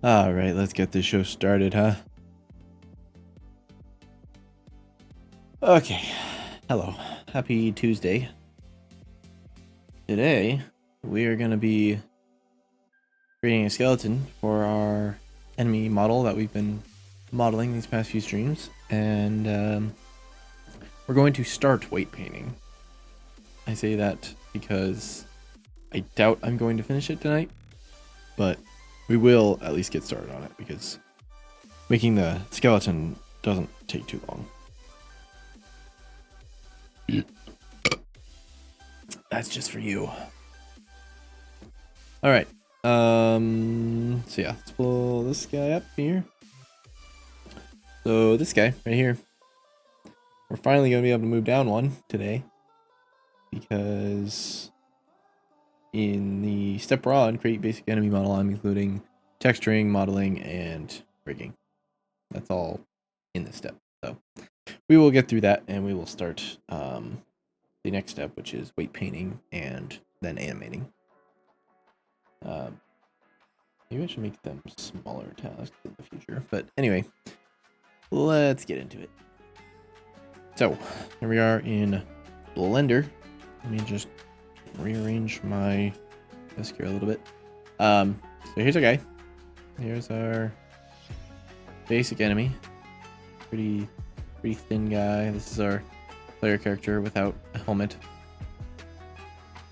Alright, let's get this show started, huh? Okay. Hello. Happy Tuesday. Today, we are going to be creating a skeleton for our enemy model that we've been modeling these past few streams. And we're going to start weight painting. I say that because I doubt I'm going to finish it tonight. But we will at least get started on it because making the skeleton doesn't take too long. That's just for you. Alright. So yeah, let's pull this guy up here. So this guy right here. We're finally gonna be able to move down one today. Because in the step we're on, create basic enemy model, I'm including texturing, modeling, and rigging. That's all in this step. So we will get through that and we will start the next step, which is weight painting and then animating. Maybe I should make them smaller tasks in the future. But anyway, let's get into it. So here we are in Blender. Let me just rearrange my desk here a little bit. So here's our guy. Here's our basic enemy. Pretty thin guy. This is our player character without a helmet.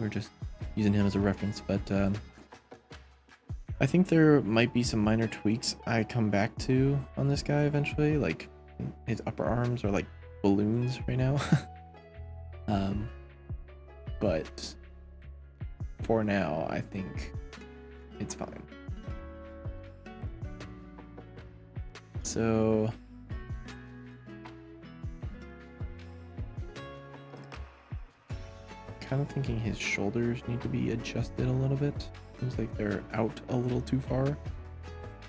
We're just using him as a reference, but I think there might be some minor tweaks I come back to on this guy eventually, like his upper arms are like balloons right now. But for now, I think it's fine. So kind of thinking his shoulders need to be adjusted a little bit. Seems like they're out a little too far,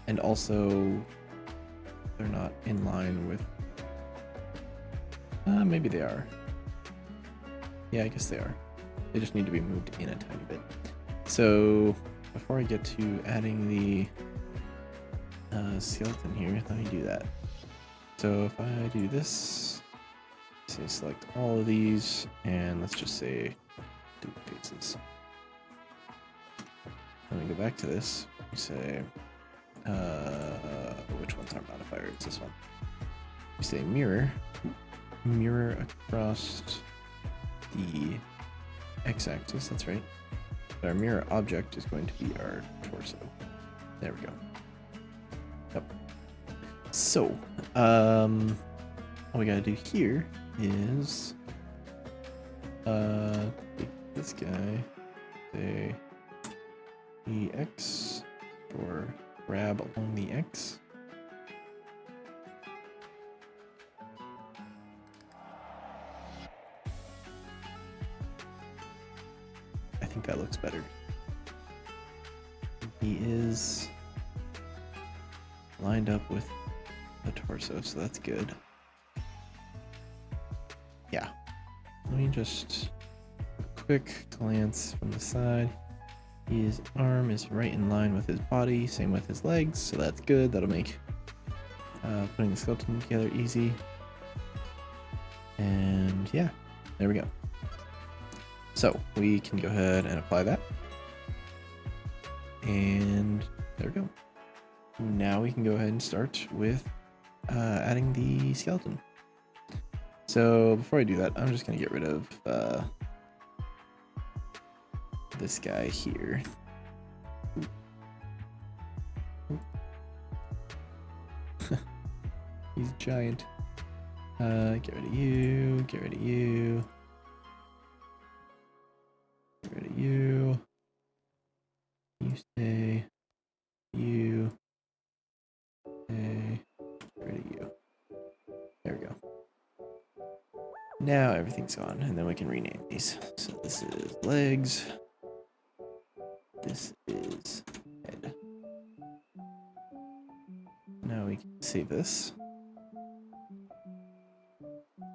and also they're not in line with maybe they are. Yeah, I guess they are. They just need to be moved in a tiny bit. So before I get to adding the skeleton here, let me do that. So if I do this, say select all of these, and let's just say do faces. Let me go back to this. We say, which one's our modifier? It's this one. We say mirror across the x-axis. That's right. But our mirror object is going to be our torso. There we go. Yep. So, what we gotta do here is, take this guy, say the X, or grab along the X. I think that looks better. He is lined up with the torso, so that's good. Yeah. Let me just quick glance from the side. His arm is right in line with his body, same with his legs, so that's good. That'll make putting the skeleton together easy. And yeah, there we go. So we can go ahead and apply that. And there we go. Now we can go ahead and start with adding the skeleton. So before I do that, I'm just going to get rid of this guy here. He's giant. Get rid of you, get rid of you. Get rid of you. You stay. You. Stay. Get rid of you. There we go. Now everything's gone, and then we can rename these. So this is legs. This is head. Now we can save this.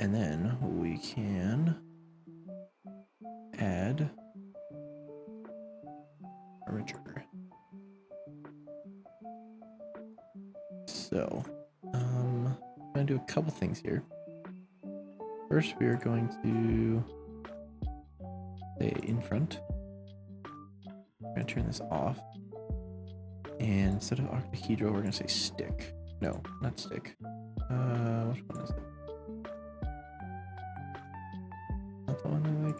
And then we can add armature. So, I'm gonna do a couple things here. First, we are going to say in front. I'm gonna turn this off. And instead of octahedral, we're gonna say stick. No, not stick. Which one is it? Not the one I like.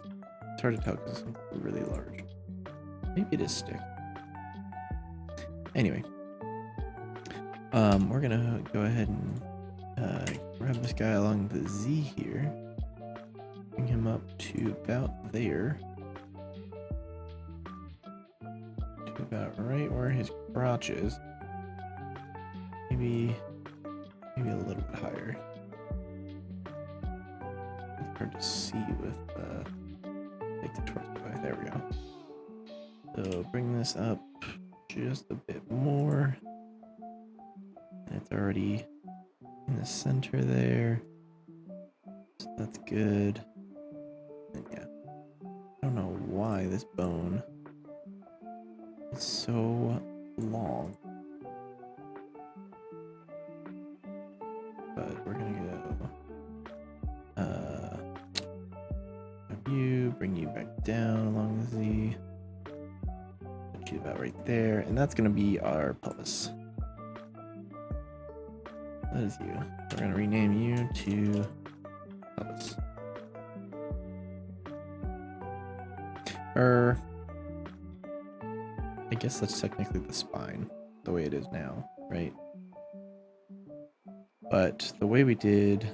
It's hard to tell because it's really large. Maybe it is stick. Anyway, we're gonna go ahead and grab this guy along the Z here. Bring him up to about there. To about right where his crotch is. Maybe a little bit higher. It's hard to see with take the torso back. There we go. So bring this up just a bit more. And it's already in the center there. So that's good. And yeah. I don't know why this bone is so long. But we're gonna go you, bring you back down along the Z. Put you about right there, and that's gonna be our pelvis. That is you. We're gonna rename you to pelvis. Or I guess that's technically the spine, the way it is now, right? But the way we did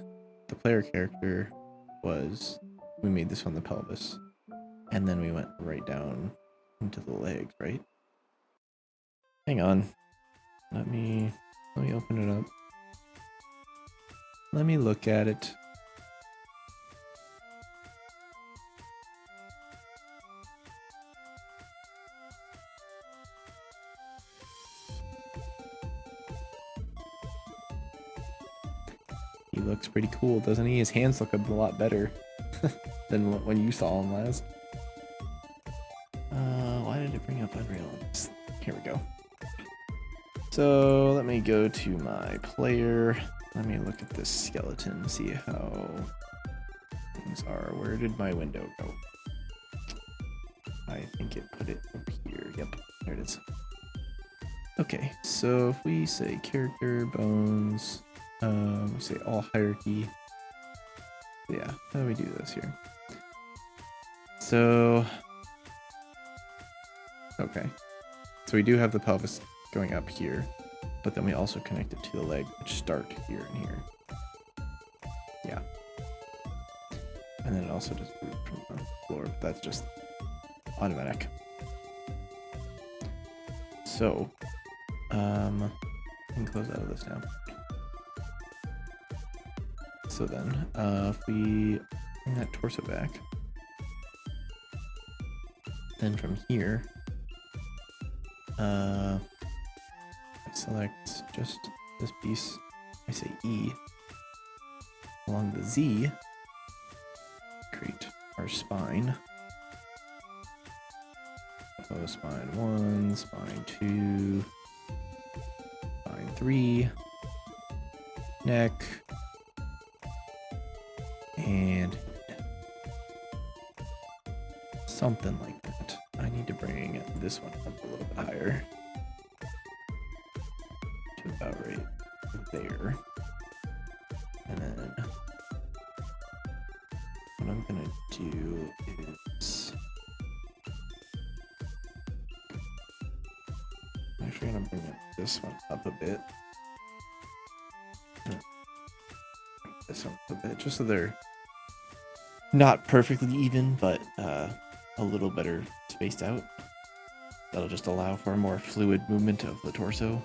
the player character was we made this one the pelvis, and then we went right down into the legs, right? Hang on. Let me open it up. Let me look at it. He looks pretty cool, doesn't he? His hands look a lot better than when you saw him last. Why did it bring up Unreal? Here we go. So let me go to my player. Let me look at this skeleton, see how things are. Where did my window go? I think it put it up here. Yep, there it is. Okay, so if we say character, bones, we say all hierarchy. Yeah, how do we do this here? So, okay. So we do have the pelvis going up here, but then we also connect it to the leg, which start here and here. Yeah. And then it also just root from the floor, but that's just automatic. So, I can close out of this now. So then, if we bring that torso back, then from here, I select just this piece, I say E, along the Z, create our spine. So spine 1, spine 2, spine 3, neck, and something like that. I need to bring this one up a little bit higher to about right there. And then what I'm gonna do is I'm actually gonna bring this one up a bit. This one up a bit, just so they're not perfectly even, but a little better spaced out. That'll just allow for a more fluid movement of the torso.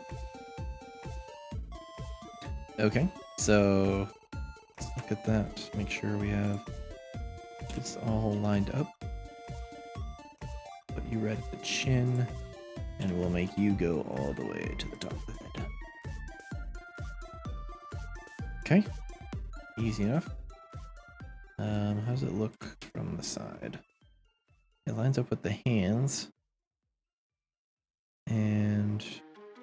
Okay, so let's look at that. Make sure we have this all lined up. Put you right at the chin, and we'll make you go all the way to the top of the head. Okay, easy enough. How does it look from the side? It lines up with the hands, and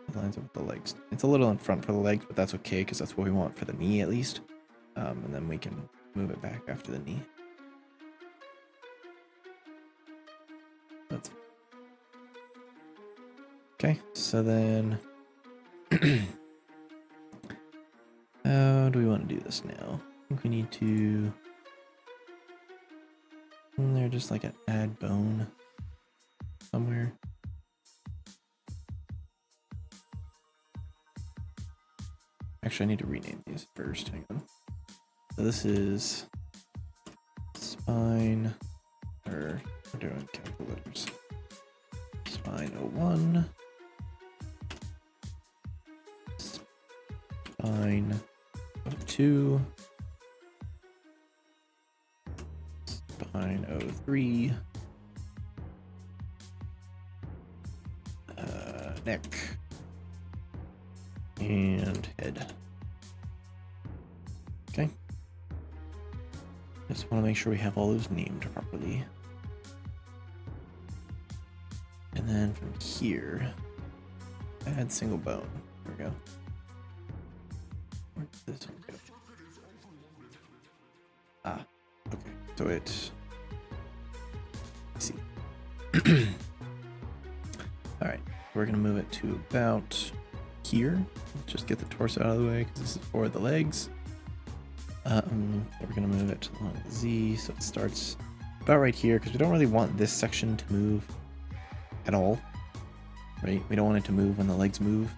It lines up with the legs. It's a little in front for the legs, but that's okay because that's what we want for the knee at least. And then we can move it back after the knee. That's okay. So then, how do we want to do this now? I think we need to. Isn't there just like an add bone somewhere? Actually, I need to rename these first. Hang on. So this is spine, or we're doing capital letters. Spine 01. Spine 02. Spine 03. Neck. And head. Okay. Just want to make sure we have all those named properly. And then from here, add single bone. There we go. Where did this one go? Ah, okay. So it's. Let's see. Alright, we're going to move it to about here. Just get the torso out of the way because this is for the legs. We're going to move it along the Z so it starts about right here because we don't really want this section to move at all, right? We don't want it to move when the legs move.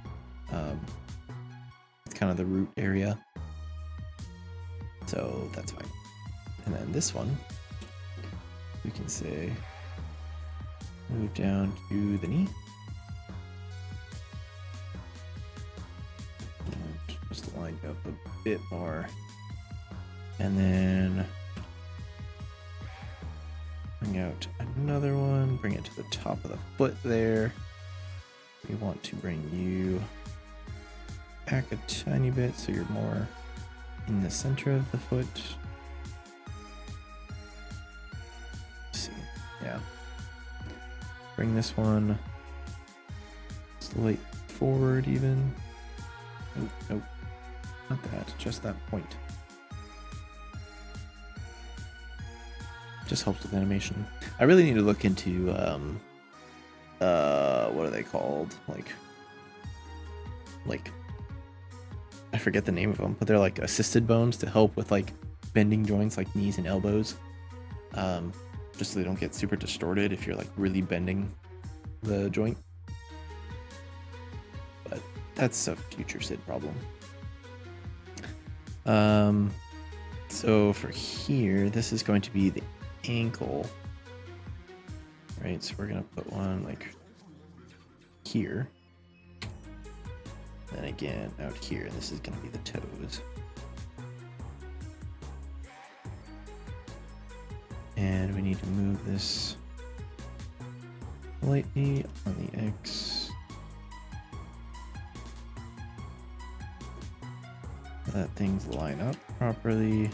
It's kind of the root area, so that's fine. And then this one, we can say move down to the knee. And just line up a bit more. And then bring out another one, bring it to the top of the foot there. We want to bring you back a tiny bit so you're more in the center of the foot. Let's see, yeah. Bring this one slight forward even. Nope, nope, not that, just that point. Just helps with animation. I really need to look into what are they called? Like I forget the name of them, but they're like assisted bones to help with like bending joints like knees and elbows. Just so they don't get super distorted if you're like really bending the joint. But that's a future Sid problem. So for here, this is going to be the ankle, right? So we're gonna put one like here, then again out here, and this is gonna be the toes. And we need to move this slightly on the X so that things line up properly.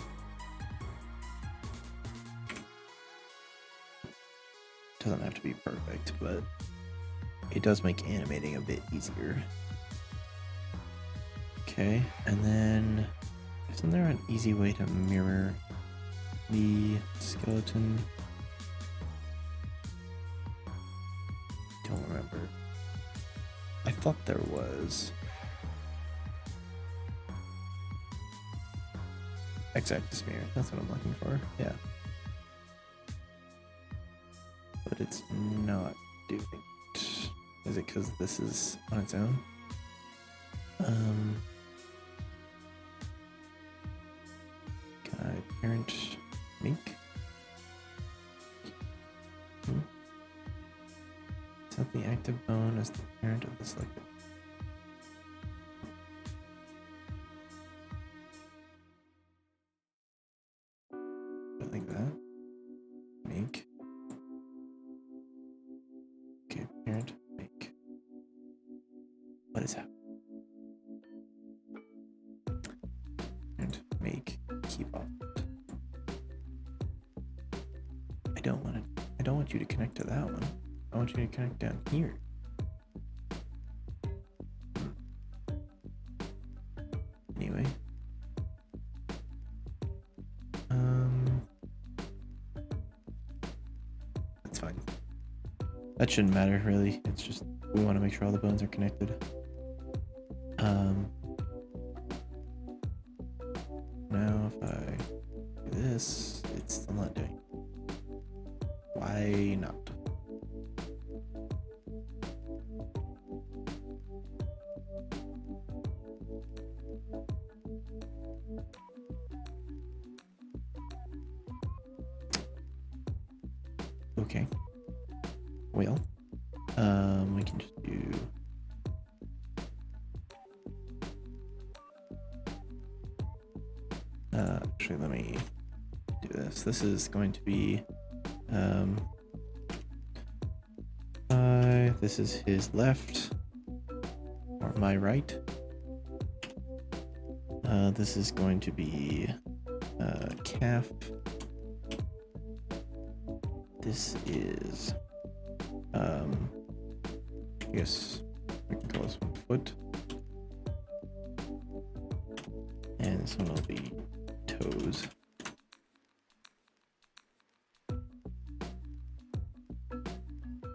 Doesn't have to be perfect, but it does make animating a bit easier. Okay, and then isn't there an easy way to mirror the skeleton? Don't remember. I thought there was. X-axis mirror, that's what I'm looking for, yeah. But it's not doing it. Is it because this is on its own? Guide parent make. Set the active bone as the parent of the selected. Like that. Make. Okay, parent make. What is that? Parent make keep up. I don't want you to connect to that one. I want you to connect down here. anyway. That's fine. That shouldn't matter, really. It's just we want to make sure all the bones are connected. Now if I do this, it's still not doing. Why not? Okay. Well, we can just do actually let me do this. This is going to be this is his left or my right. This is going to be calf. This is I guess we can call this one foot. And this one will be toes.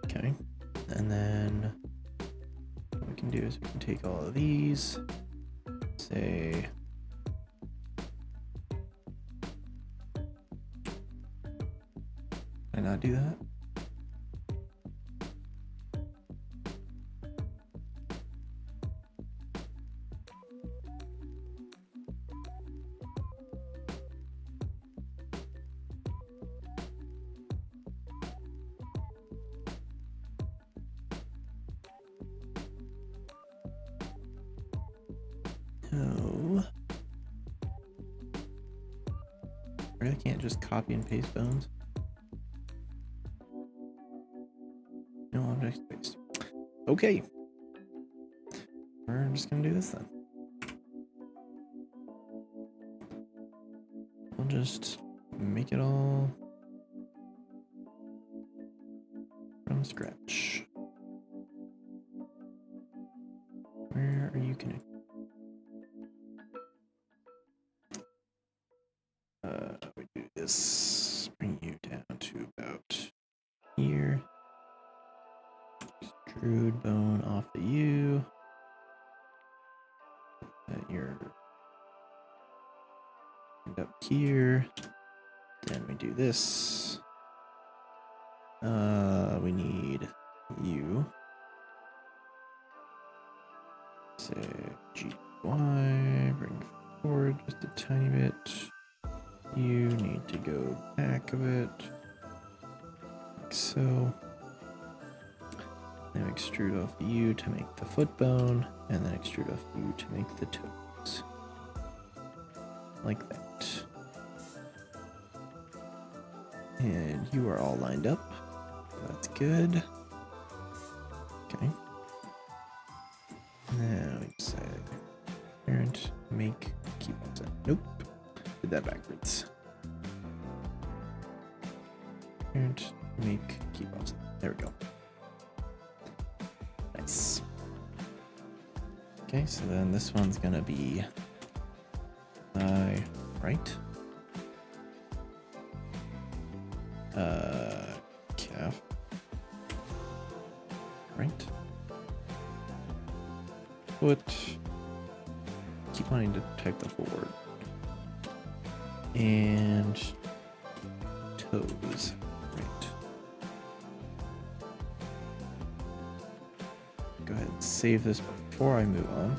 Okay. And then what we can do is we can take all of these, say can I not do that? No. I really can't just copy and paste bones. No object space. Okay. We're just gonna do this then. We'll just make it all from scratch. Where are you connected? We do this, bring you down to about here. Extrude bone off the U. That you're up here. Then we do this. We need you. Say GY, bring forward just a tiny bit. You need to go back a bit, like so. Then extrude off you to make the foot bone, and then extrude off you to make the toes. Like that. And you are all lined up. That's good. Okay. Now we say parent, make, keep offset. Nope. Did that backwards. Parent, make, keep offset. There we go. Nice. Okay, so then this one's gonna be my right. Calf. Right. Foot. Keep wanting to type the forward. And toes. Right. Go ahead and save this before I move on.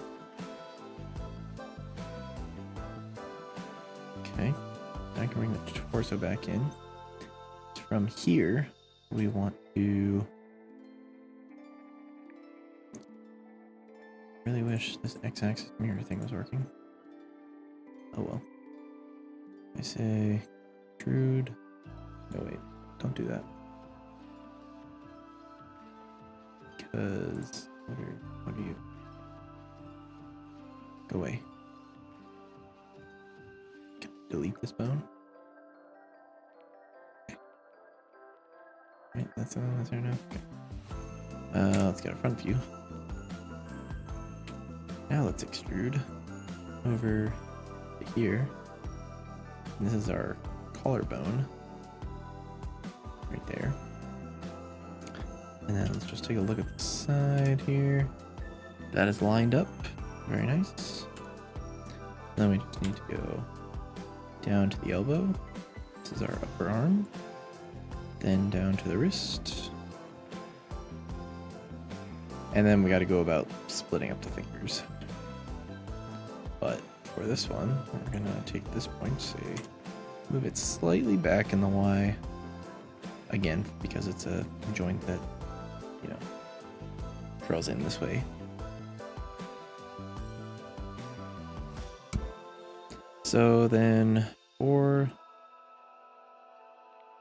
Okay. I can bring the torso back in. From here, we want to really wish this x-axis mirror thing was working. Oh well. I say extrude. No wait, don't do that. Because what are you? Go away. Can I delete this bone? Okay. Right, that's the one that's there now. Okay. Let's get a front view. Now let's extrude. over to here. And this is our collarbone right there. And then let's just take a look at the side here. That is lined up. Very nice. Then we just need to go down to the elbow. This is our upper arm. Then down to the wrist. And then we got to go about splitting up the fingers. But for this one, we're going to take this point, say, move it slightly back in the Y. Again, because it's a joint that, you know, curls in this way. So then for,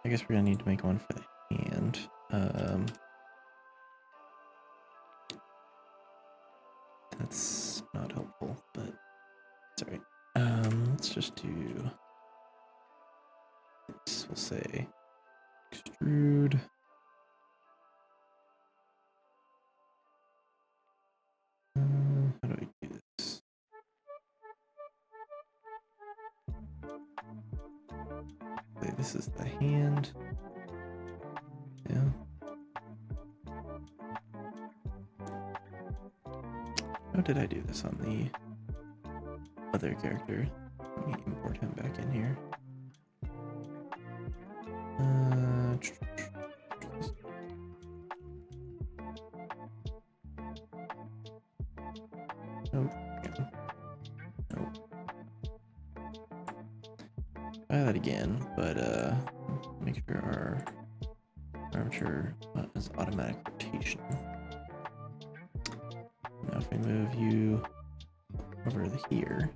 I guess we're gonna need to make one for the hand. That's not helpful, but it's alright. Let's just do this. We'll say extrude. How do I do this? Okay, this is the hand. Yeah. How did I do this on the other character? Let me import him back in here. Nope. Nope. Try that again, but make sure our armature is automatic rotation. Now if we move you over to here,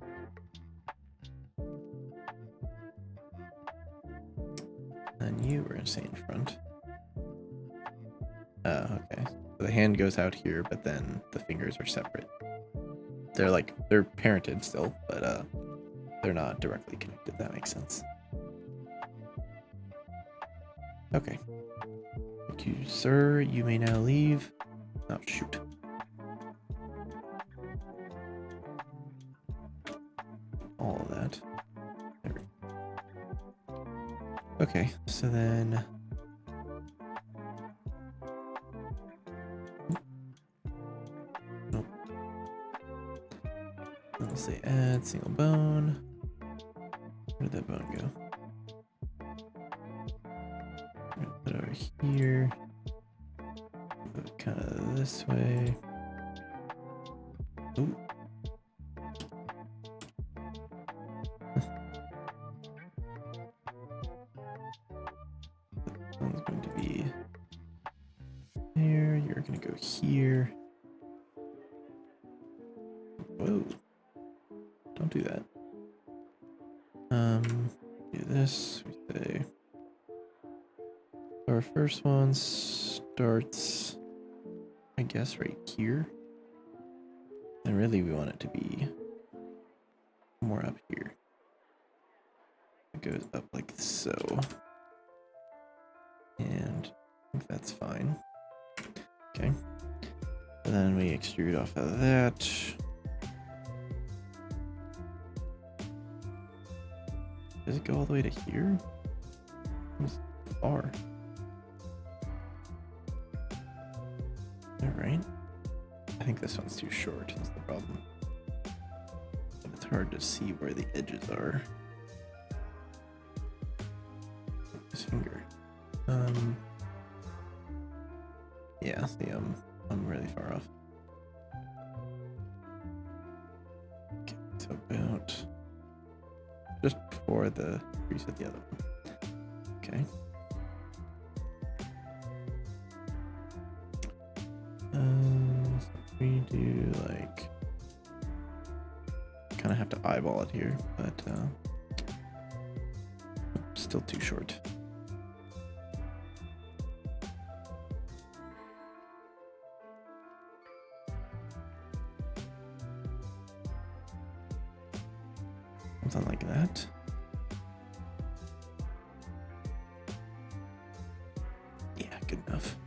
then you were gonna stay in front. Okay. So the hand goes out here, but then the fingers are separate. They're parented still, but they're not directly connected. That makes sense. Okay. Thank you, sir. You may now leave. Oh, shoot. All of that. There we go. Okay, so then... Nope. Then we'll say add single bone. Where did that bone go? Put it over here. Put it kind of this way. Ooh. That one's going to be there. You're going to go here. Whoa. Don't do that. Do this. We say our first one starts, I guess, right here. And really we want it to be more up here. It goes up like so. And I think that's fine. Okay. And then we extrude off of that. Does it go all the way to here? It's far. Alright. I think this one's too short, is the problem. But it's hard to see where the edges are. This finger. Yeah, see, I'm really far off. Okay, so about just before the crease of the other one. Okay. So we do like kind of have to eyeball it here, but still too short. Something like that. Yeah, good enough.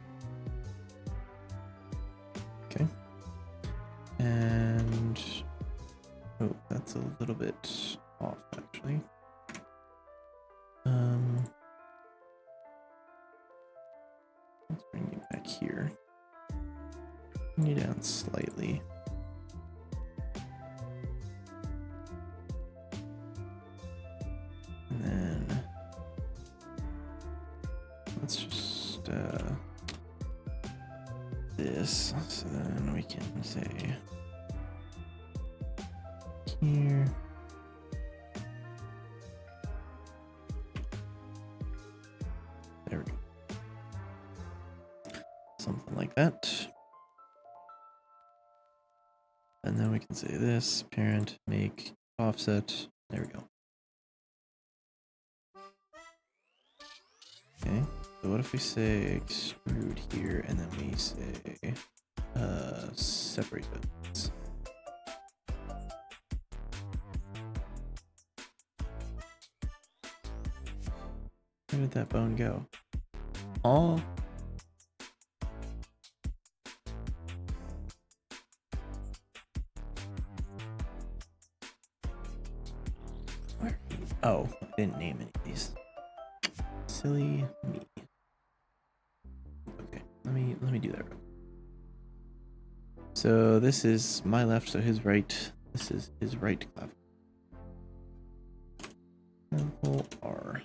Okay. And oh, that's a off actually. Let's bring you back here. Bring you down slightly. And then let's just this, so then we can say here. There we go. Something like that. And then we can say this, parent, make, offset. There we go. Okay, so what if we say extrude here, and then we say separate bones? Where did that bone go? Oh. Where? Oh, I didn't name any of these. Silly me. Okay, let me do that. So this is my left, so his right. This is his right clavicle. Clavicle R.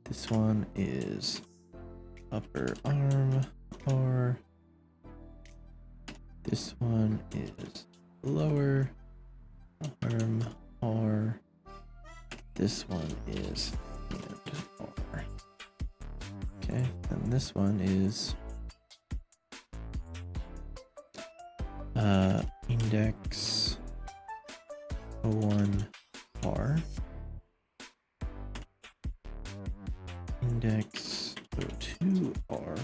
This one is upper arm R. This one is lower arm R. This one is hand R. Okay, and this one is index O1 R. Index O2 R.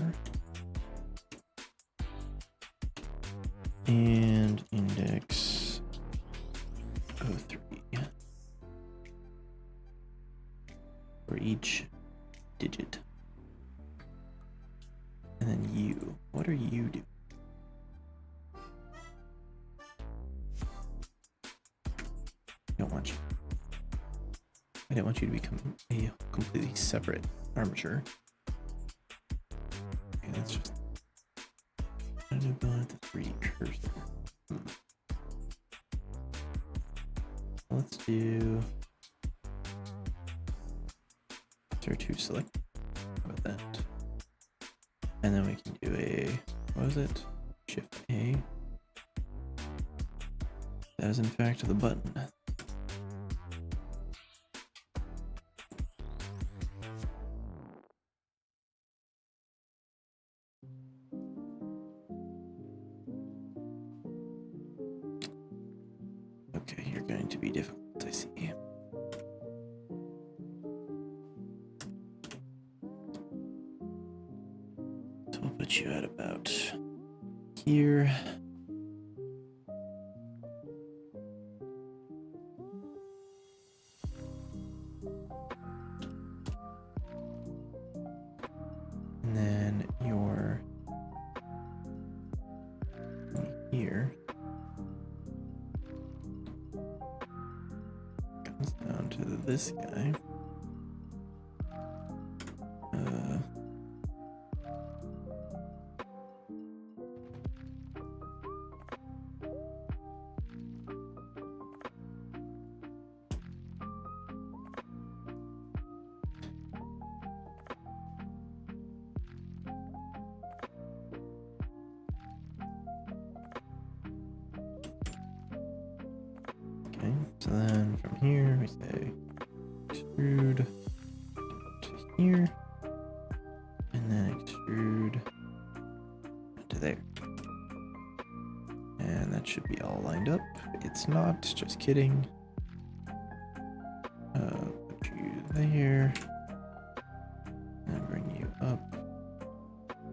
And index O3 for each digit. And then you. What are you doing? I don't want you to become a completely separate armature. Okay, let's just go at the 3D cursor. Let's do R2 select. How about that? And then we can do a, what was it? Shift A. That is in fact the button. Okay, you're going to be difficult, I see. So we'll put you at about here. And then you're here. Comes down to this guy. Okay, so then from here we say extrude to here, and then extrude to there. And that should be all lined up. It's not, just kidding. Put you there, and bring you up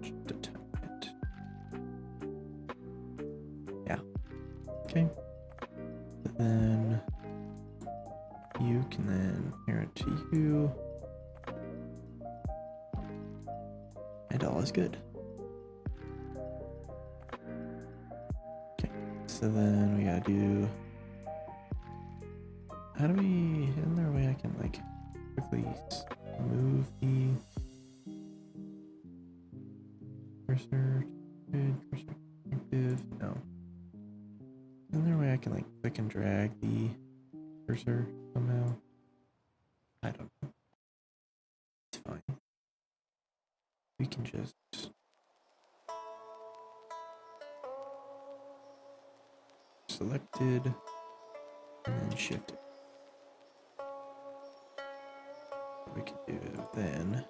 just a tiny bit. Yeah, okay. Then you can then parent to you, and all is good. Okay, so then we gotta do How do we, isn't there a way I can like quickly move the cursor? Cursor active? No. Isn't there a way I can like click and drag the cursor somehow? I don't know. It's fine. We can just selected and then shift it. What we can do then.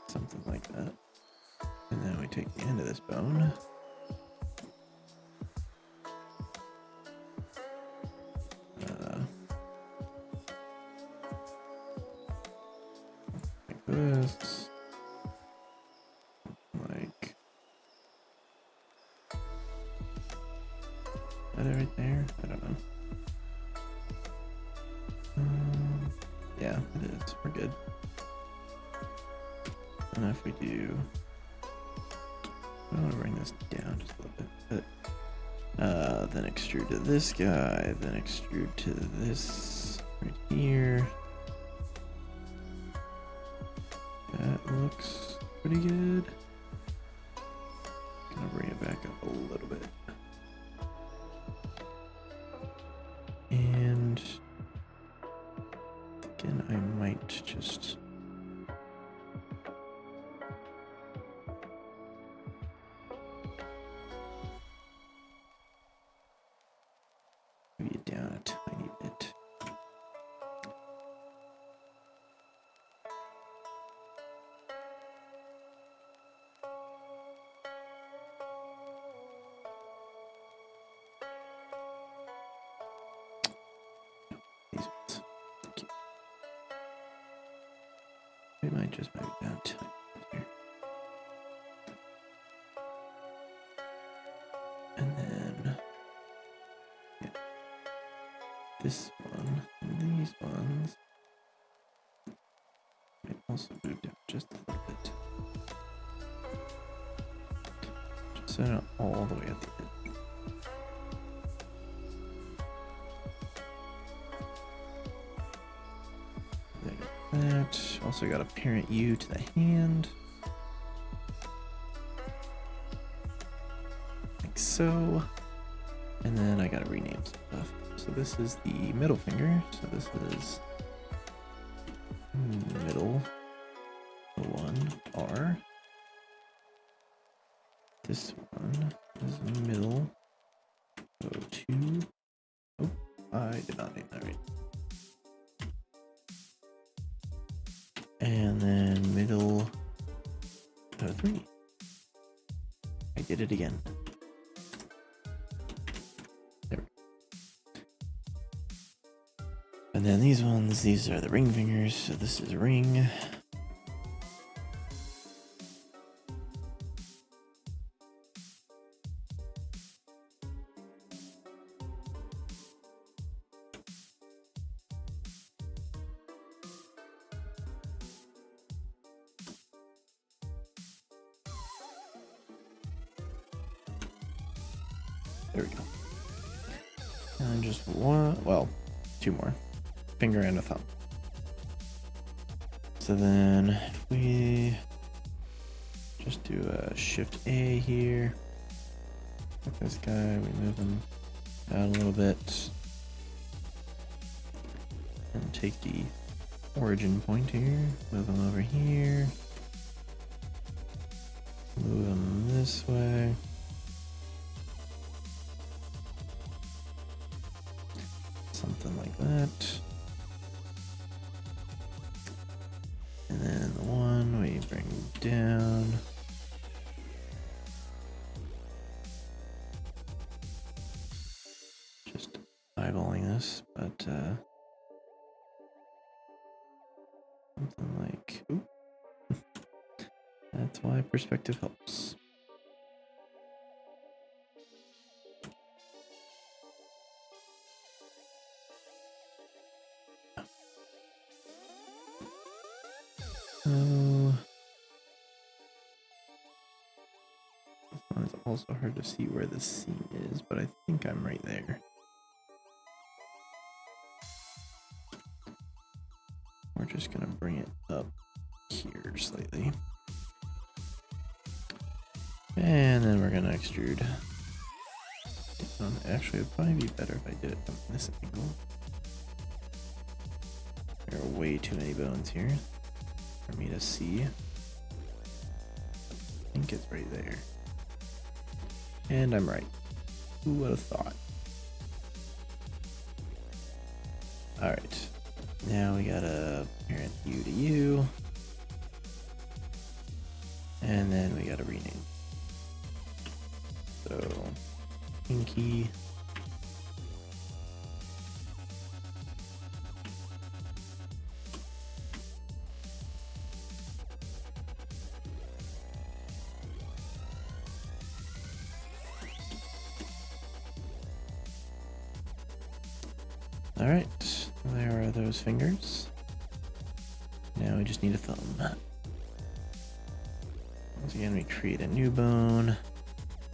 Something like that. And then we take the end of this bone. Like this. Like that right there? I don't know. Yeah, it is. We're good. And if we do, I want to bring this down just a little bit, but then extrude to this guy, then extrude to this right here. That looks pretty good. Gonna bring it back up a little bit. And again, I might just move it down a tiny bit. These ones. Thank you. We might just move it down a tiny bit here. And then yeah, this one and these ones might also move down just a little bit. Just so not all the way at the end. That. Also got to parent you to the hand. Like so. And then I got to rename some stuff. So this is the middle finger. So this is middle one R. This one is middle O2. Oh, I did not name that right. And then middle O3. I did it again. There we go. And then these ones, these are the ring fingers. So this is ring. There we go. And just one, well, two more. Finger and a thumb. So then if we just do a shift A here. Like this guy, we move him out a little bit. And take the origin point here, move him over here. Move him this way. Something like that. And then the one we bring down. Just eyeballing this, but something like, ooh. That's why perspective helps. So it's also hard to see where the seam is, but I think I'm right there. We're just gonna bring it up here slightly. And then we're gonna extrude. Actually, it'd probably be better if I did it from this angle. There are way too many bones here for me to see. I think it's right there. And I'm right. Who would have thought? Alright. Now we gotta parent you to you. And then we gotta rename. So, Pinky. Alright, there are those fingers. Now we just need a thumb. Once again, we create a new bone.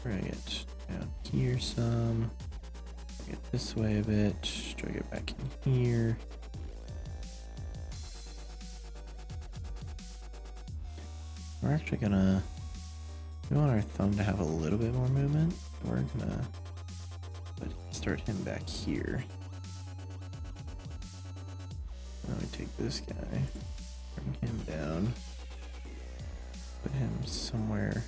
Drag it down here some. Drag it this way a bit. Drag it back in here. We're actually gonna... We want our thumb to have a little bit more movement. We're gonna start him back here. Now we take this guy, bring him down, put him somewhere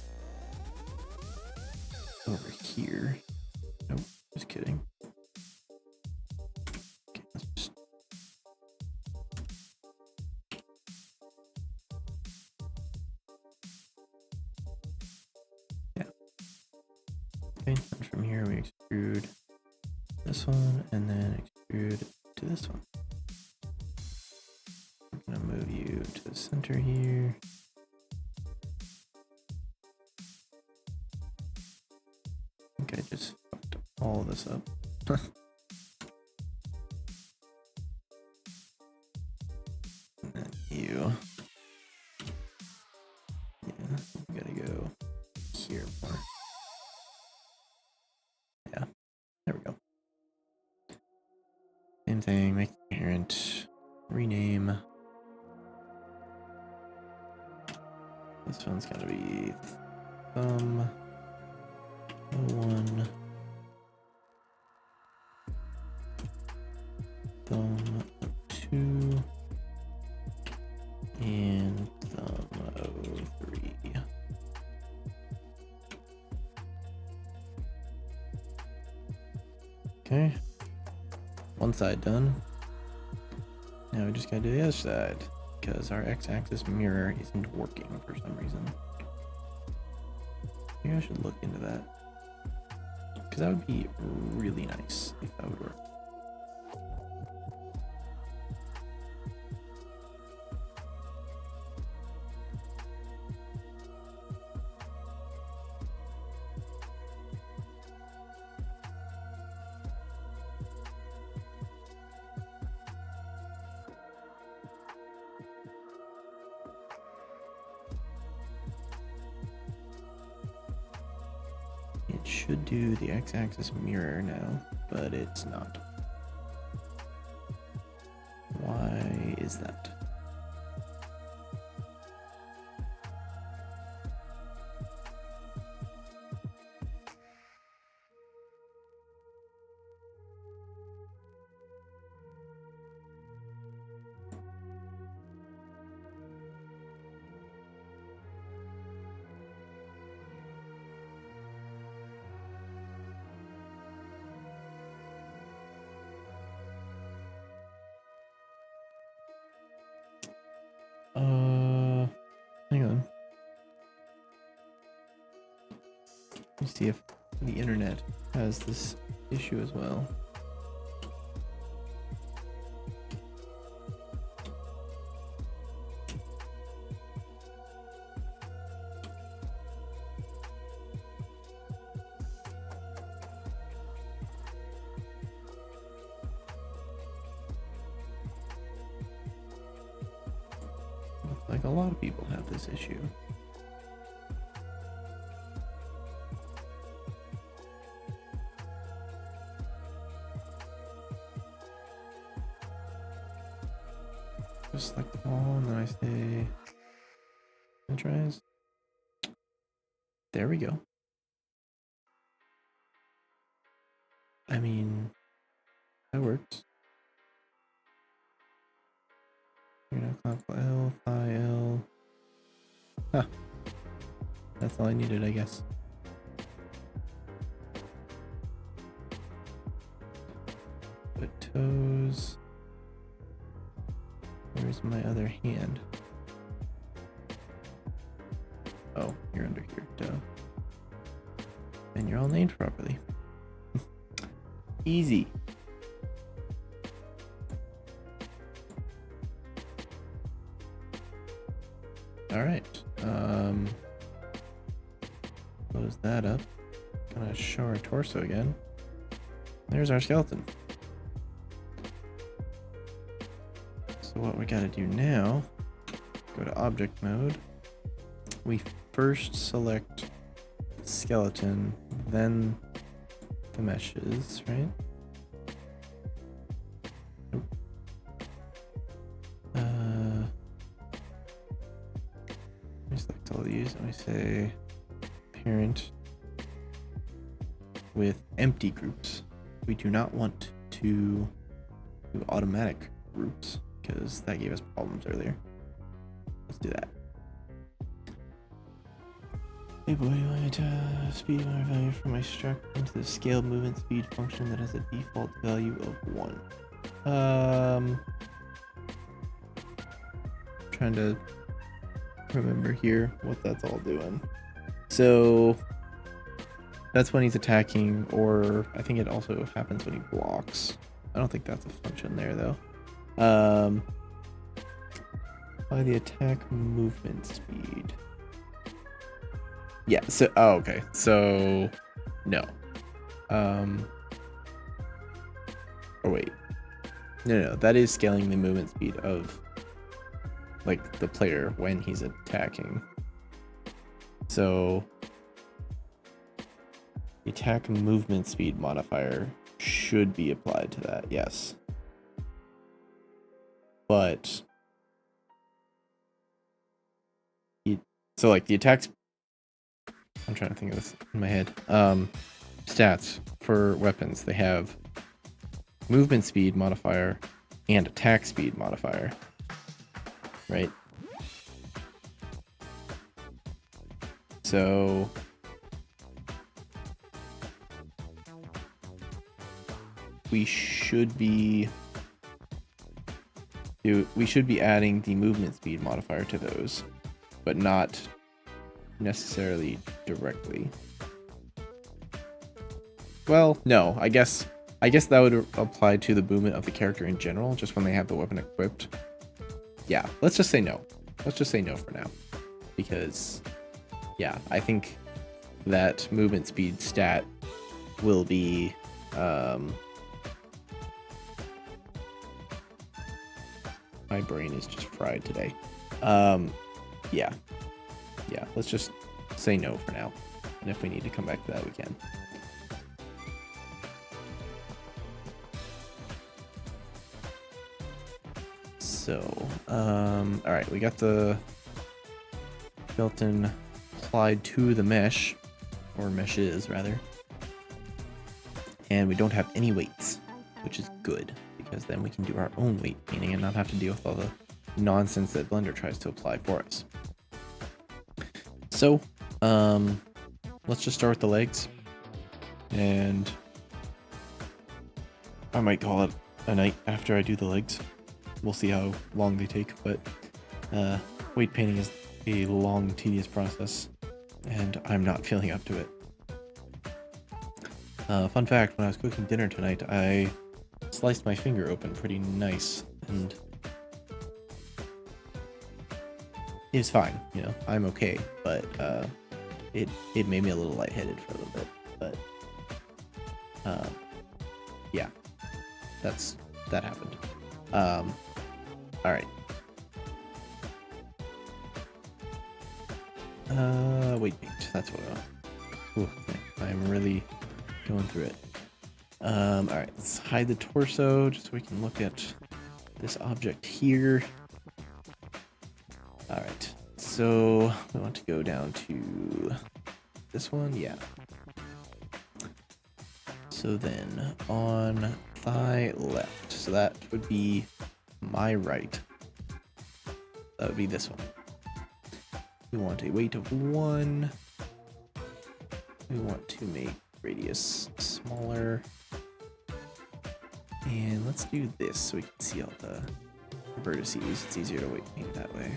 over here. Nope, just kidding. Okay, let's just... Yeah. Okay, and from here we extrude this one, and then extrude to this one. I'm gonna move you to the center here. I think I just fucked all of this up. And then you. Yeah, we gotta go here more. Yeah, there we go. Same thing, make the parent, rename. This one's gonna be thumb 1, thumb 2, and thumb 3. Okay, one side done. Now we just gotta do the other side, because our x-axis mirror isn't working for some reason. Maybe I should look into that, because that would be really nice if that would work. It should do the x-axis mirror now, but it's not. Why is that? Hang on. Let me see if the internet has this issue as well. Looks like like a lot of people have this issue. Just select them all, and then I say enterprise. There we go. I mean, that works. You're not L, Phi L. Huh. That's all I needed, I guess. Put toes. Where's my other hand? Oh, you're under here, duh. And you're all named properly. Easy. Alright. Close that up. Gonna show our torso again. There's our skeleton. So what we gotta do now, go to object mode. We first select the skeleton, then the meshes, right? Nope. We select all these and we say parent with empty groups. We do not want to do automatic groups because that gave us problems earlier. Let's do that. Hey boy, I to speed my value from my struct into the scale movement speed function that has a default value of 1. Trying to remember here what that's all doing. So that's when he's attacking, or I think it also happens when he blocks. I don't think that's a function there though. By the attack movement speed. Yeah, so okay. So no. Oh wait. No, that is scaling the movement speed of like the player when he's attacking. So the attack movement speed modifier should be applied to that, yes. But so like the attacks, I'm trying to think of this in my head. Stats for weapons, they have movement speed modifier and attack speed modifier, right? So we should be adding the movement speed modifier to those, but not necessarily directly. Well, no, I guess that would apply to the movement of the character in general, just when they have the weapon equipped. Yeah, let's just say no. Let's just say no for now. Because, yeah, I think that movement speed stat will be, my brain is just fried today. Yeah, let's just say no for now. And if we need to come back to that, we can. So, alright, we got the skeleton applied to the mesh, or meshes rather. And we don't have any weights, which is good, because then we can do our own weight painting and not have to deal with all the nonsense that Blender tries to apply for us. So, let's just start with the legs, and I might call it a night after I do the legs. We'll see how long they take, but weight painting is a long, tedious process, and I'm not feeling up to it. Fun fact, when I was cooking dinner tonight, I sliced my finger open pretty nice, and it was fine, you know, I'm okay, but it made me a little lightheaded for a little bit, but yeah, that happened. Alright. Weight paint. That's what ooh, okay. I'm really going through it. Alright, let's hide the torso just so we can look at this object here. Alright, so we want to go down to this one, yeah. So then on thigh left, so that would be my right. That would be this one. We want a weight of 1. We want to make radius smaller. And let's do this so we can see all the vertices. It's easier to weight paint that way.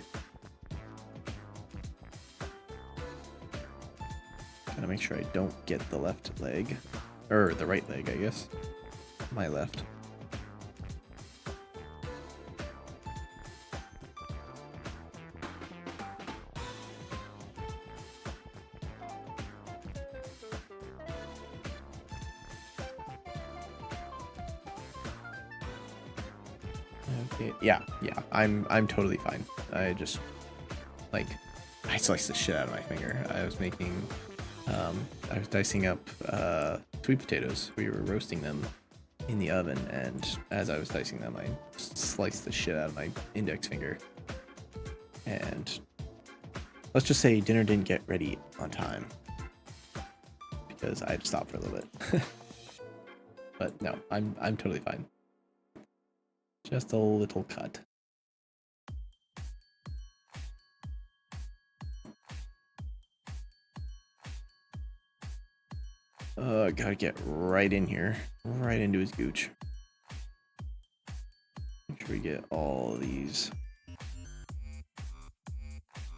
Gotta make sure I don't get the left leg. Or the right leg, I guess. My left. Okay, yeah, I'm totally fine. I just, like, I sliced the shit out of my finger. I was making, I was dicing up sweet potatoes. We were roasting them in the oven, and as I was dicing them, I sliced the shit out of my index finger. And let's just say dinner didn't get ready on time because I had to stop for a little bit. But no, I'm totally fine. Just a little cut. Gotta get right in here. Right into his gooch. Make sure we get all of these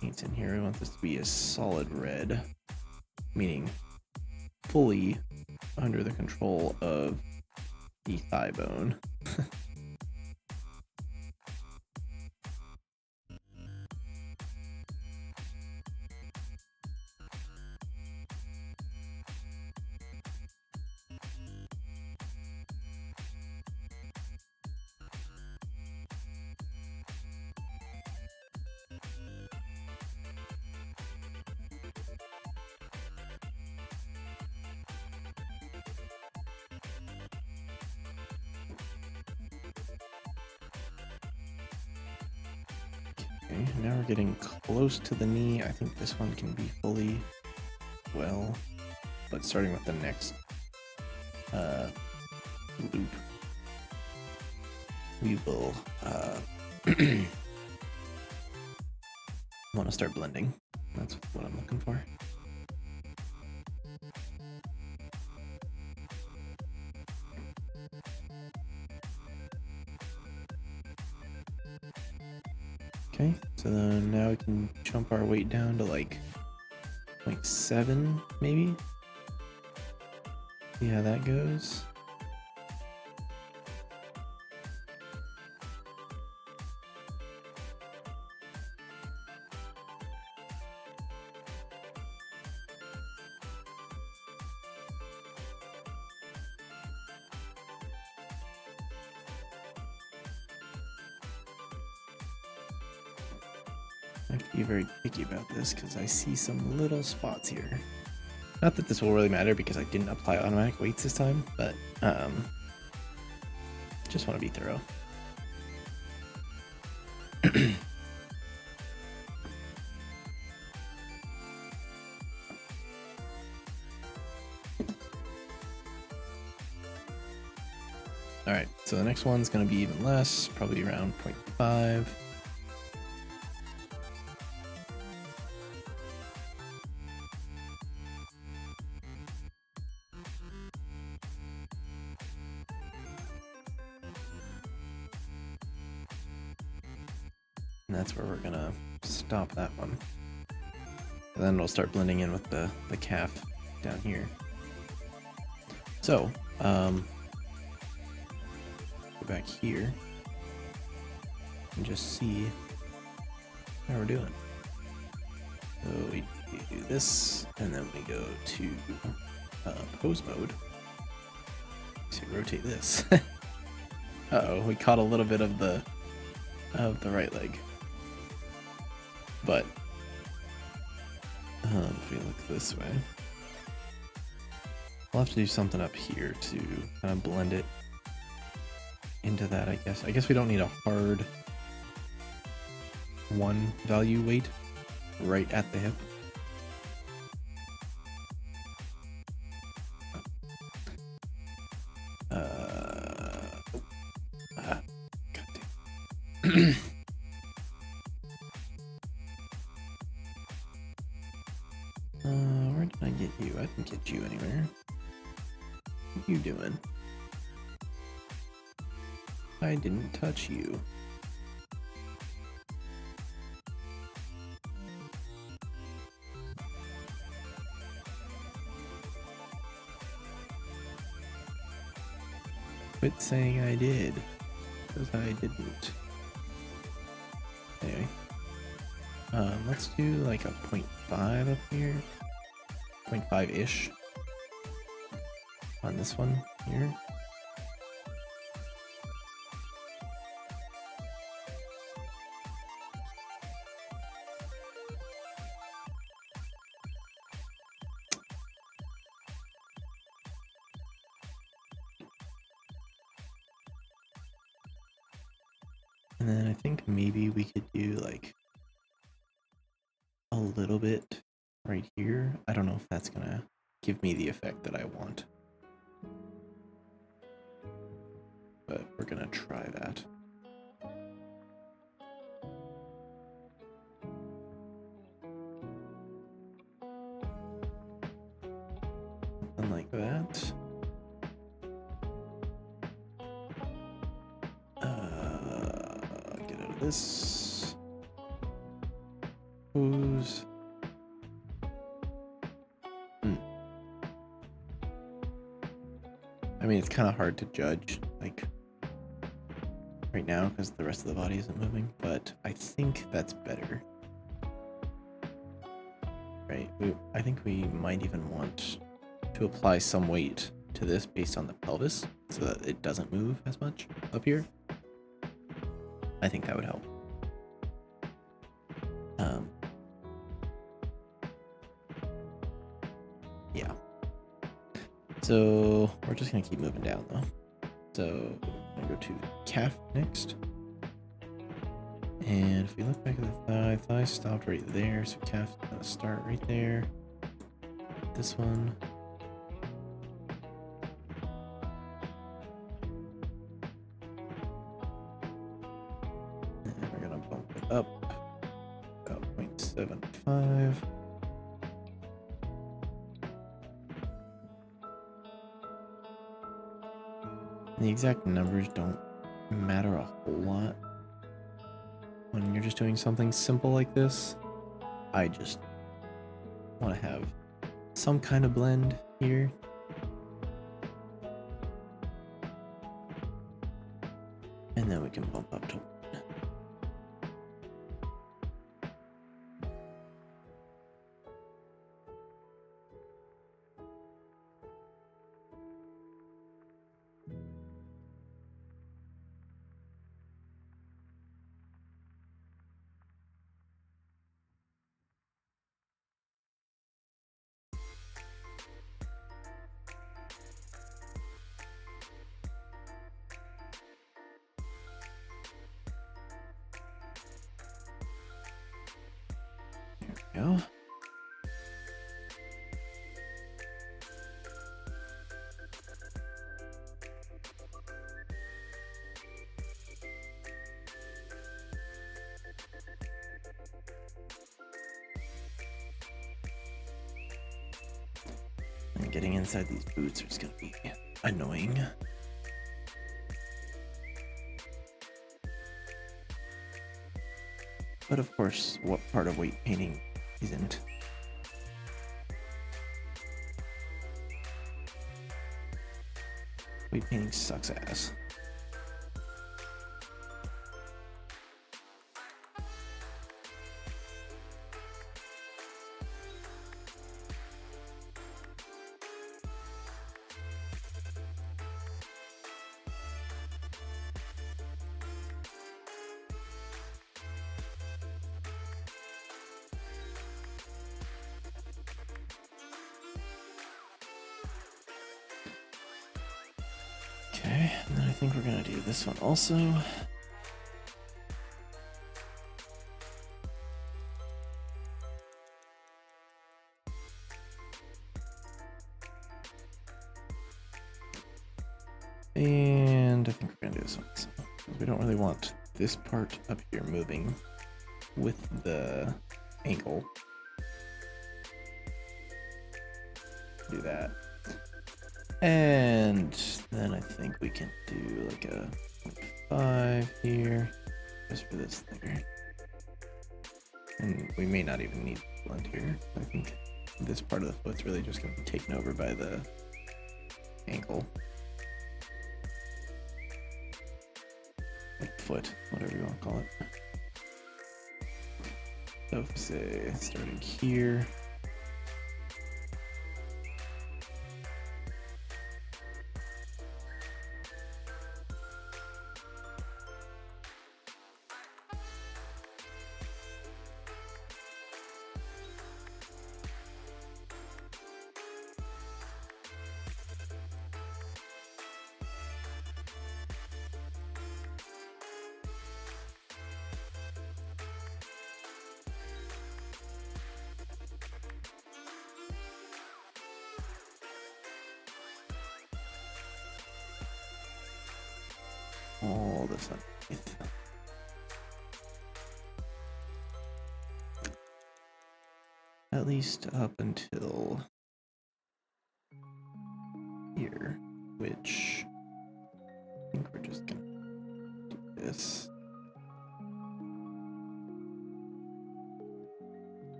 paints in here. We want this to be a solid red. Meaning fully under the control of the thigh bone. Okay, now we're getting close to the knee. I think this one can be fully well, but starting with the next loop, we will want to start blending. That's what I'm looking for. Okay, so then now we can jump our weight down to like 0.7 maybe. See how that goes. I have to be very picky about this because I see some little spots here. Not that this will really matter because I didn't apply automatic weights this time, but just want to be thorough. Alright, so the next one's going to be even less, probably around 0.5. And that's where we're gonna stop that one. And then we'll start blending in with the calf down here. So, go back here and just see how we're doing. So we do this, and then we go to pose mode. So rotate this. Uh-oh, we caught a little bit of the right leg. But if we look this way. We'll have to do something up here to kind of blend it into that, I guess. I guess we don't need a hard one value weight right at the hip. God damn. Where did I get you? I didn't get you anywhere. What are you doing? I didn't touch you. Quit saying I did, because I didn't. Anyway, let's do like a 0.5 up here, 0.5-ish on this one here. And then I think maybe we could do like a little bit right here. I don't know if that's gonna give me the effect that I want, but we're gonna try that. Something like that. Get out of this. Who's I mean, it's kind of hard to judge, like, right now, because the rest of the body isn't moving, but I think that's better. Right? I think we might even want to apply some weight to this based on the pelvis, so that it doesn't move as much up here. I think that would help. Yeah. So we're just gonna keep moving down though. So I'm gonna go to calf next. And if we look back at the thigh stopped right there. So calf's gonna start right there. This one. And we're gonna bump it up about 0.75. The exact numbers don't matter a whole lot when you're just doing something simple like this. I just want to have some kind of blend here. And then we can bump up to 1. There we go. And getting inside these boots is going to be annoying. But of course, what part of weight painting isn't? Weight painting sucks ass. Okay, and then I think we're gonna do this one also. And I think we're gonna do this one also, because we don't really want this part up here moving with the angle. Do that. And then I think we can do like a 0.5 here, just for this layer. And we may not even need to blend here. I think this part of the foot's really just going to be taken over by the ankle. Like foot, whatever you want to call it. So if we say starting here. All this underneath. At least up until here, which I think we're just gonna do this.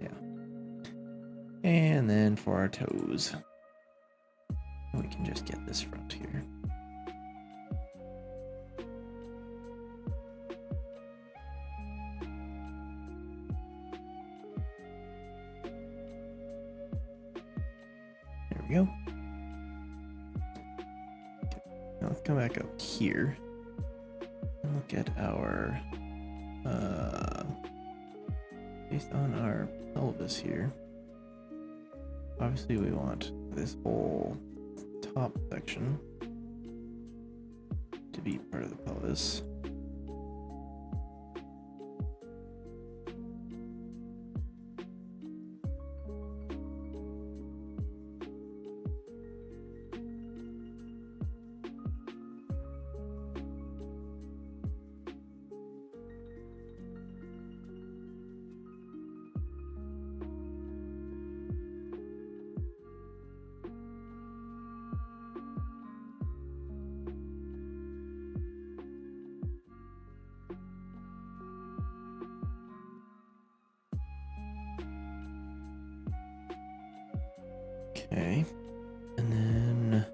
Yeah. And then for our toes, we can just get this front here. There we go. Okay. Now let's come back up here and look at our, based on our pelvis here. Obviously we want this whole top section to be part of the pelvis. Okay, and then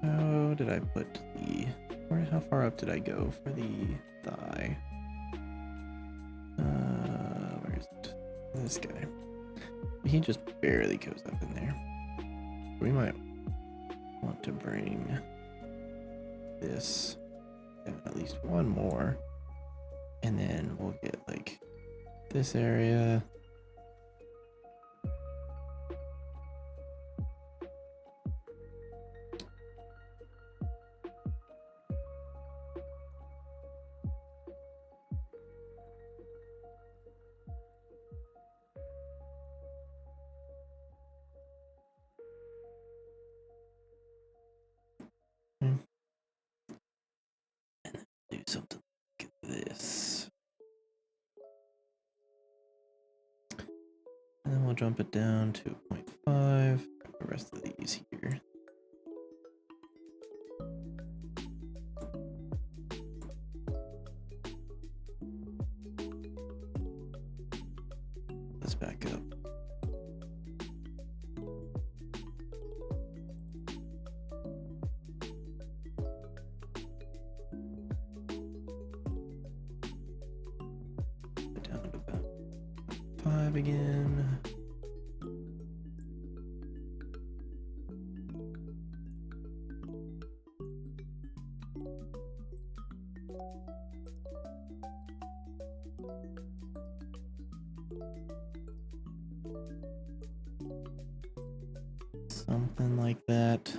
how did I put the, how far up did I go for the thigh? Where is it? This guy. He just barely goes up in there. We might want to bring this down at least one more, and then we'll get like this area. Do something like this. And then we'll jump it down to 0.5. The rest of these here. Let's back up. Down to about 5 again. Something like that.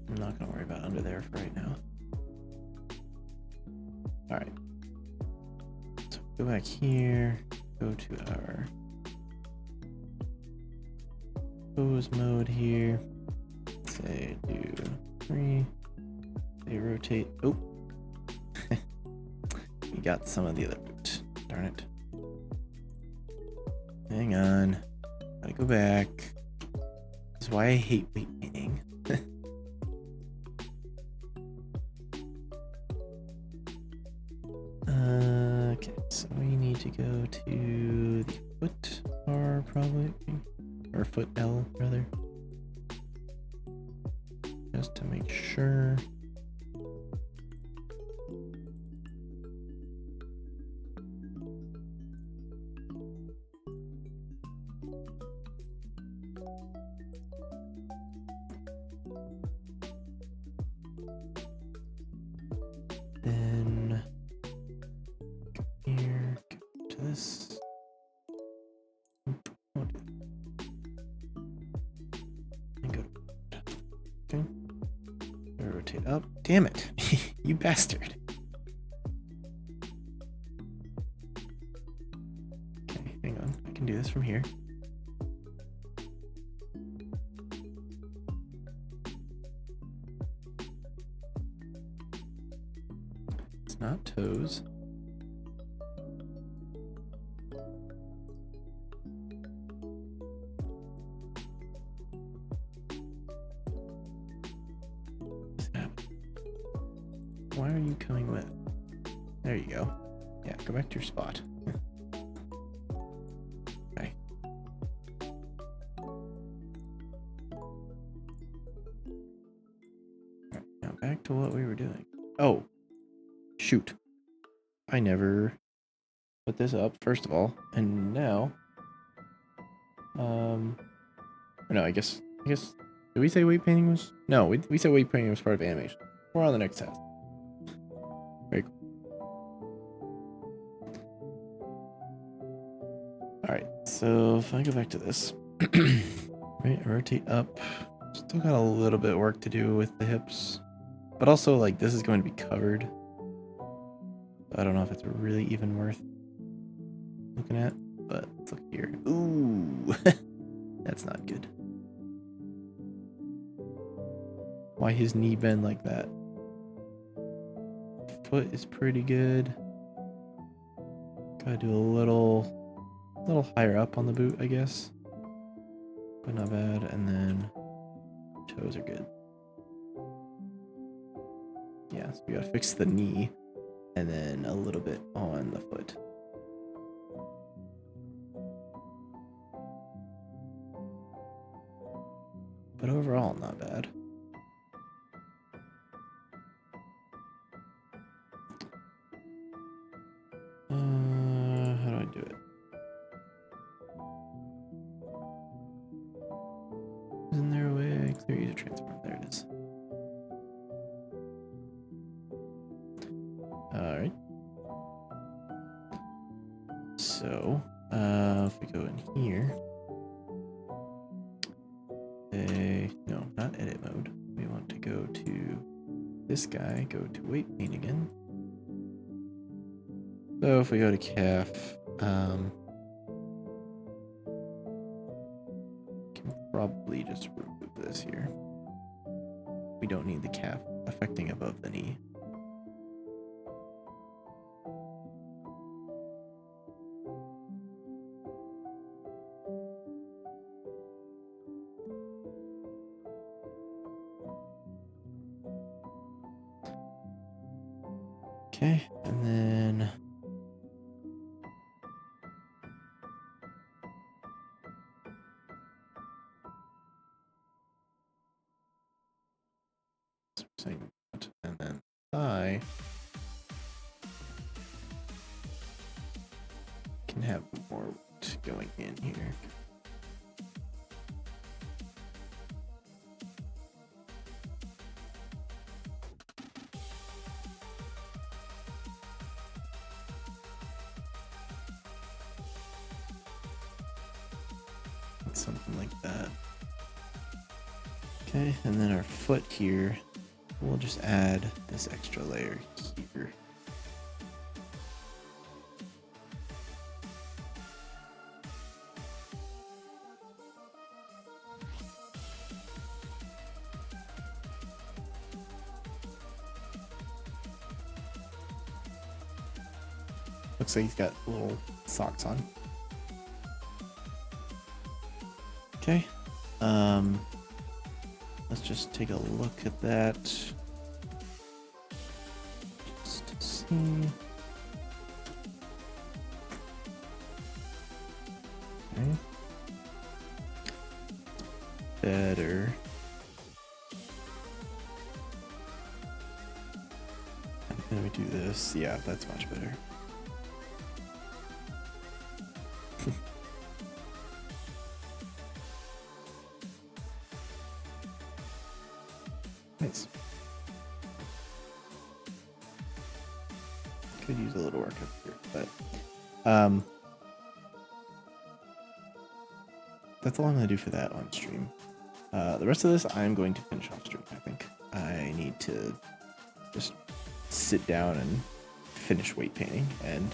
I'm not gonna worry about under there for right now. Alright. So go back here, go to our pose mode here. Say do 3. Say rotate. Oh. We got some of the other boot. Darn it. Hang on. Gotta go back. That's why I hate weight painting. Okay, so we need to go to the foot R probably, or foot L rather, just to make sure. Then go here, go to this. And go to, okay. Rotate up. Damn it, you bastard. Okay, hang on. I can do this from here. It's not toes. Why are you coming with? There you go. Yeah, go back to your spot. Okay. Alright, now back to what we were doing. Oh, shoot. I never put this up, first of all. And now, or no, I guess, did we say weight painting was? No, we said weight painting was part of animation. We're on the next task. Very cool. Alright, so if I go back to this, right, rotate up. Still got a little bit of work to do with the hips, but also like this is going to be covered. I don't know if it's really even worth looking at, but let's look here. Ooh, that's not good. Why his knee bend like that? Foot is pretty good. Gotta do a little higher up on the boot, I guess, but not bad. And then toes are good. Yeah, so we gotta fix the knee and then a little bit on the foot. But overall, not bad. How do I do it? Isn't there a way? Clear user transform. There it is. Alright. So, if we go in here, no, not edit mode. We want to go to this guy, go to weight paint again. So if we go to calf, can probably just remove this here. We don't need the calf affecting above the knee. Okay, and then and then thigh can have more weight going in here. Something like that. Okay, and then our foot here, we'll just add this extra layer here. Looks like he's got little socks on. Okay. Let's just take a look at that. Just to see. Okay. Better. Let me do this. Yeah, that's much better. Nice. Could use a little work up here, but that's all I'm gonna do for that on stream. The rest of this I'm going to finish off stream. I think I need to just sit down and finish weight painting, and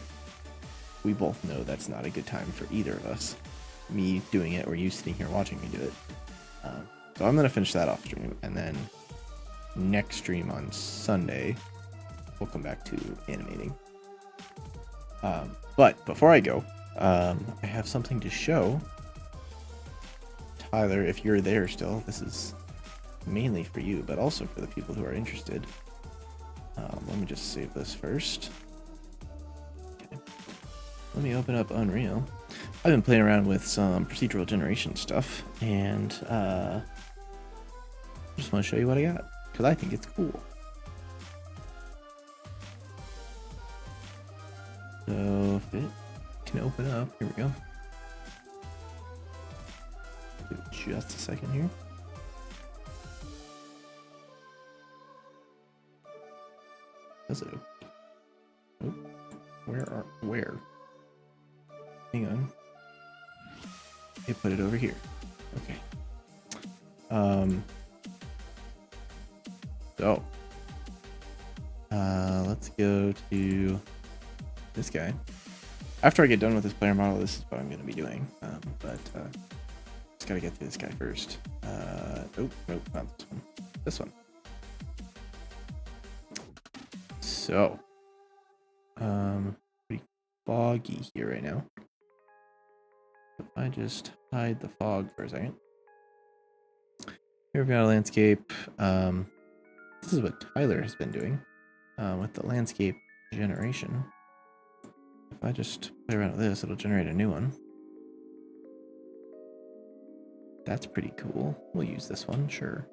we both know that's not a good time for either of us. Me doing it or you sitting here watching me do it. So I'm gonna finish that off stream, and then next stream on Sunday we'll come back to animating. But before I go, I have something to show. Tyler, if you're there still, this is mainly for you, but also for the people who are interested. Let me just save this first. Okay. Let me open up Unreal. I've been playing around with some procedural generation stuff, and just want to show you what I got, because I think it's cool. So if it can open up, here we go. Give it just a second here. Does it? Oh, where? Hang on. It put it over here. Okay. So let's go to this guy. After I get done with this player model, this is what I'm going to be doing. But just gotta get through this guy first. Nope, not this one. This one. So, pretty foggy here right now. If I just hide the fog for a second. Here we've got a landscape. This is what Tyler has been doing with the landscape generation. If I just play around with this, it'll generate a new one. That's pretty cool. We'll use this one, sure.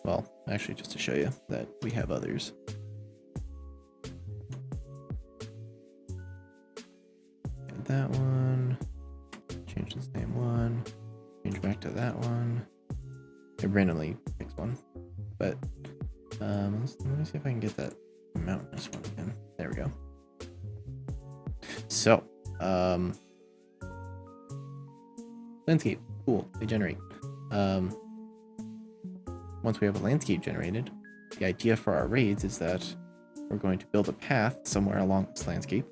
Well, actually, just to show you that we have others. Got that one. Change the same one. Change back to that one. It randomly picks one. But let me see if I can get that mountainous one again. There we go. So, landscape, cool, they generate. Once we have a landscape generated, the idea for our raids is that we're going to build a path somewhere along this landscape.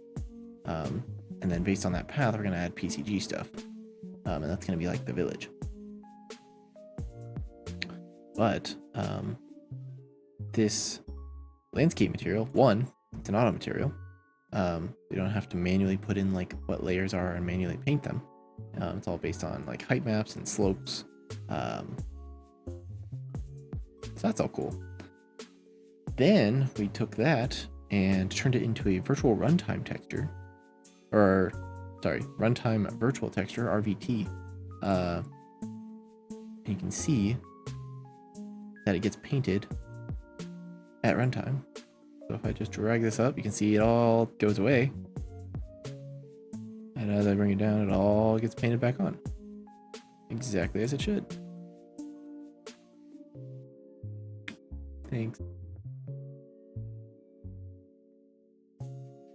And then based on that path, we're going to add PCG stuff. And that's going to be like the village. But this landscape material, one, it's an auto material. We don't have to manually put in like what layers are and manually paint them. It's all based on like height maps and slopes. So that's all cool. Then we took that and turned it into a virtual runtime texture, or sorry, runtime virtual texture, RVT. And you can see that it gets painted at runtime. So if I just drag this up, you can see it all goes away. And as I bring it down, it all gets painted back on. Exactly as it should. Thanks.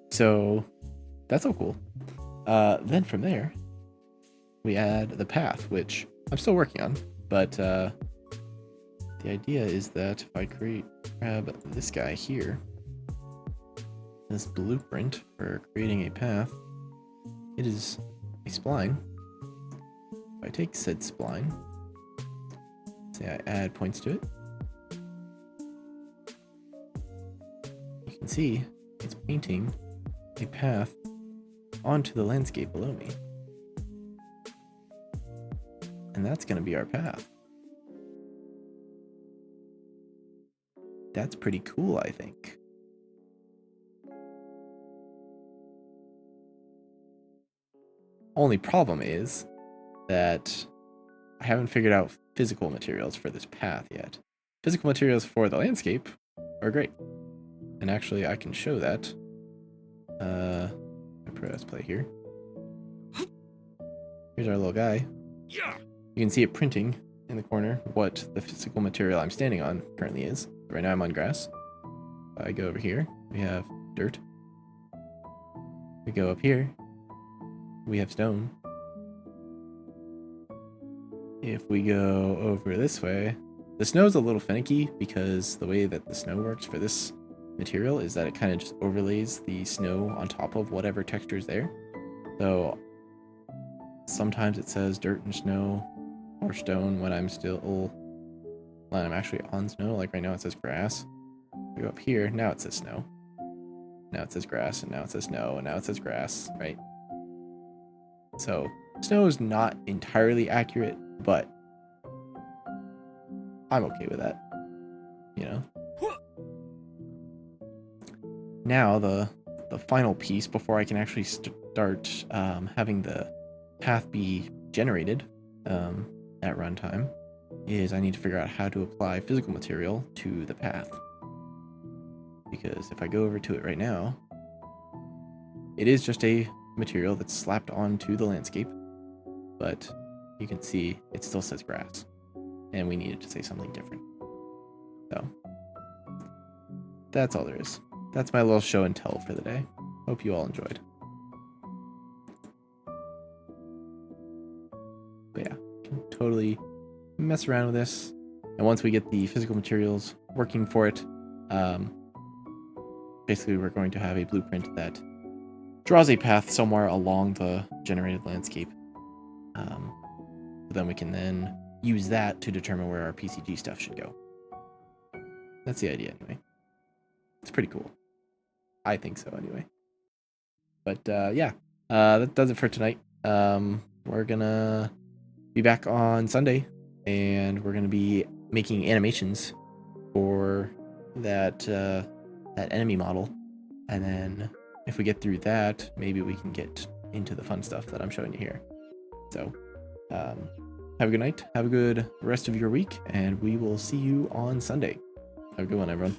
So that's all cool. Then from there, we add the path, which I'm still working on. But the idea is that if I grab this guy here, this blueprint for creating a path, it is a spline. If I take said spline, say I add points to it, you can see it's painting a path onto the landscape below me. And that's going to be our path. That's pretty cool, I think. Only problem is that I haven't figured out physical materials for this path yet. Physical materials for the landscape are great. And actually, I can show that. Let's play here. Here's our little guy. Yeah. You can see it printing in the corner what the physical material I'm standing on currently is. Right now I'm on grass. If I go over here, we have dirt. We go up here, we have stone. If we go over this way, the snow's a little finicky because the way that the snow works for this material is that it kind of just overlays the snow on top of whatever texture is there. So sometimes it says dirt and snow or stone when I'm actually on snow. Like right now it says grass. We go up here, now it says snow. Now it says grass, and now it says snow, and now it says grass, right? So snow is not entirely accurate, but I'm okay with that, you know? Now the final piece before I can actually start having the path be generated at runtime is I need to figure out how to apply physical material to the path. Because if I go over to it right now, it is just a material that's slapped onto the landscape, but you can see it still says grass, and we needed to say something different. So that's all there is. That's my little show and tell for the day. Hope you all enjoyed. But yeah, can totally mess around with this, and once we get the physical materials working for it, basically we're going to have a blueprint that draws a path somewhere along the generated landscape. So then we can then use that to determine where our PCG stuff should go. That's the idea anyway. It's pretty cool. I think so anyway. But yeah, that does it for tonight. We're gonna be back on Sunday, and we're gonna be making animations for that that enemy model, and then if we get through that, maybe we can get into the fun stuff that I'm showing you here. So have a good night, have a good rest of your week, and we will see you on Sunday. Have a good one, everyone.